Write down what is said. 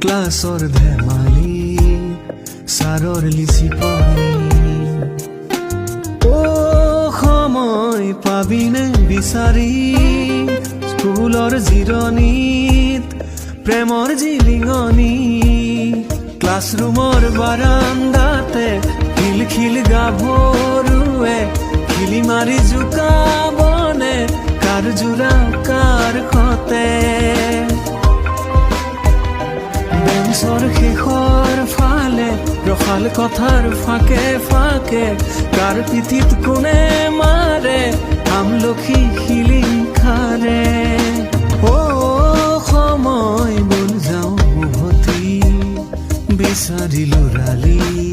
ক্লাছৰ ধেমালি ছাৰৰ লিচি পানী সময় পাবিনে বিচাৰি স্কুলৰ জিৰণিত প্ৰেমৰ জিলিঙনি ক্লাছৰুমৰ বাৰান্দাতে খিলখিল গাভৰুৱে খিলি মাৰি জোকাবনে কাৰ জোৰা কাৰ খতে বেঞ্চৰ শেষৰ ফালে ৰখাল কথাৰ ফাকে ফাকে কাৰ পিঠিত কোনে মাৰে আমলখি শিলিং খাৰে সময় বল যাওঁ উভতি বিচাৰি লৰালি